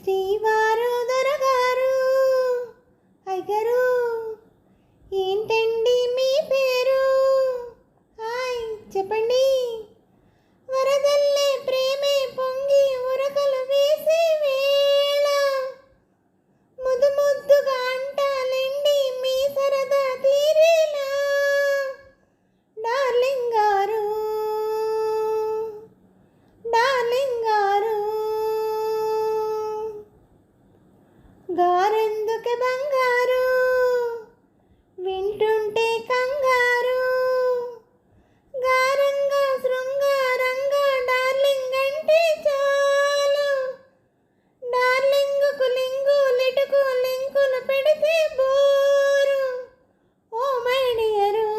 శ్రీవారు దొరగారు అయ్యగారు ఏంటండి మీ పేరు? హాయ్ చెప్పండి. వరదల్లే ప్రేమే పొంగి ఉరకలు వేసే వేళ ముద్దు ముద్దుగా అంటాలండి మీ సరదా తీరేలా. డార్లింగ్ గారు డార్లింగ్ గారు గారెందుకు బంగారు వింటుంటే కంగారు గారంగా శృంగారంగా డార్లింగ్ అంటే చాలు. డార్లింగుకు లింగు లిటుకు లింకులు పెడితే bore. Oh my dear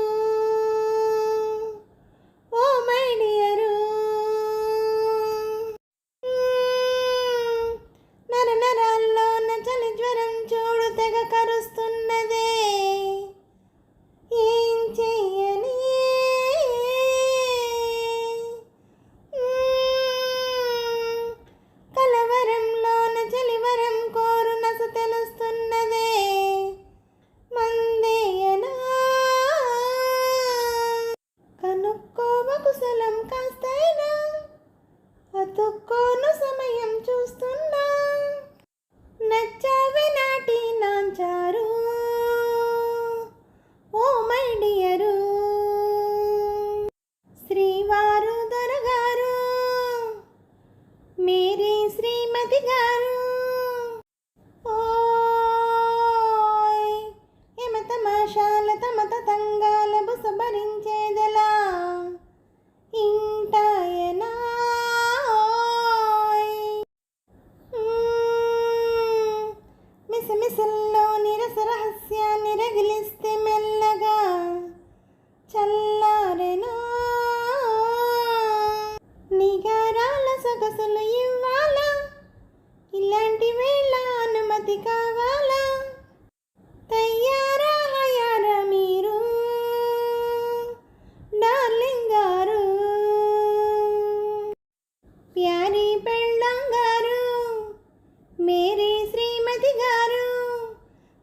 oh my dear నర నరాల్లో చలి జ్వరం చూడు తెగ కరుస్తున్నదే. ఏం చెయ్యని కలవరంలోన చలివరం కోరు నస తెలుస్తున్నదే. మందేయనా కనుక్కోవ కుశలం కాస్తైనా అతుక్కోను సమయం చూస్తున్నా. నచ్చావే నాటి నాంచారు ఓ మై డియరు. శ్రీవారు దొరగారు మేరీ శ్రీమతి గారు ఓయ్ ఎమ తమాషాల తమ తతంగాల బుస భరించేదెలా ఇంటాయనా. మిసమిసల్లో నిరస రహస్యాన్ని రగిలిస్తే మెల్లగా చల్లారెనా. నిగారాల సొగసులు ఇవ్వాలా ఇలాంటి వేళ అనుమతి కావాలా. తయ్యారా హయారా మీరు డార్లింగ్ గారు ప్యారీ పెళ్ళాం గారు మేరీ శ్రీమతి గారు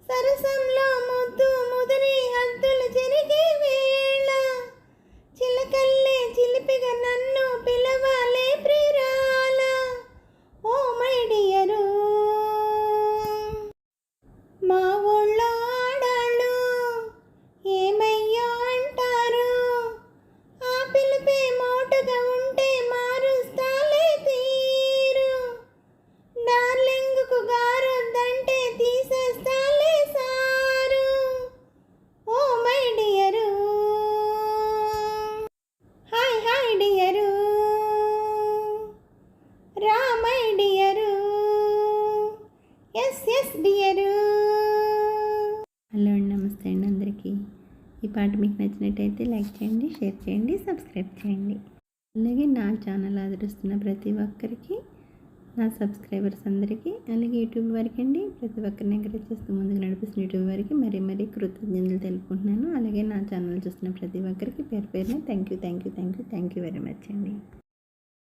సరసంలో ముద్దు ముదిరి హద్దులు చెరిగే వేళ చిలకల్లే చిలిపిగా నన్ను పిలవాలే ప్రియురాల. ఓ మై డియరు మా ఊళ్ళో ఆడాళ్ళు ఏమయ్యో అంటారు. ఆ పిలిపే మోటుగా ఉంటే మారుస్తాలే తీరు. డార్లింగుకు గారొద్దంటే తీసేస్తాలే sir. Oh my dear hi hi dear రా my dear yes yes dear. Hello అండి, నమస్తే అండి అందరికీ. ఈ పాట మీకు నచ్చినట్టయితే లైక్ చేయండి, షేర్ చేయండి, సబ్స్క్రైబ్ చేయండి. అలాగే నా ఛానల్ ఆదరిస్తున్న ప్రతి ఒక్కరికి, నా సబ్స్క్రైబర్స్ అందరికీ, అలాగే యూట్యూబ్ వారికి అండి ప్రతి ఒక్కరిని ఎంకరేజ్ చేస్తూ ముందుకు నడిపిస్తున్న యూట్యూబ్ వారికి మరీ కృతజ్ఞతలు తెలుపుకుంటున్నాను. అలాగే నా ఛానల్ చూస్తున్న ప్రతి ఒక్కరికి పేరు పేరున థ్యాంక్ యూ వెరీ మచ్ అండి.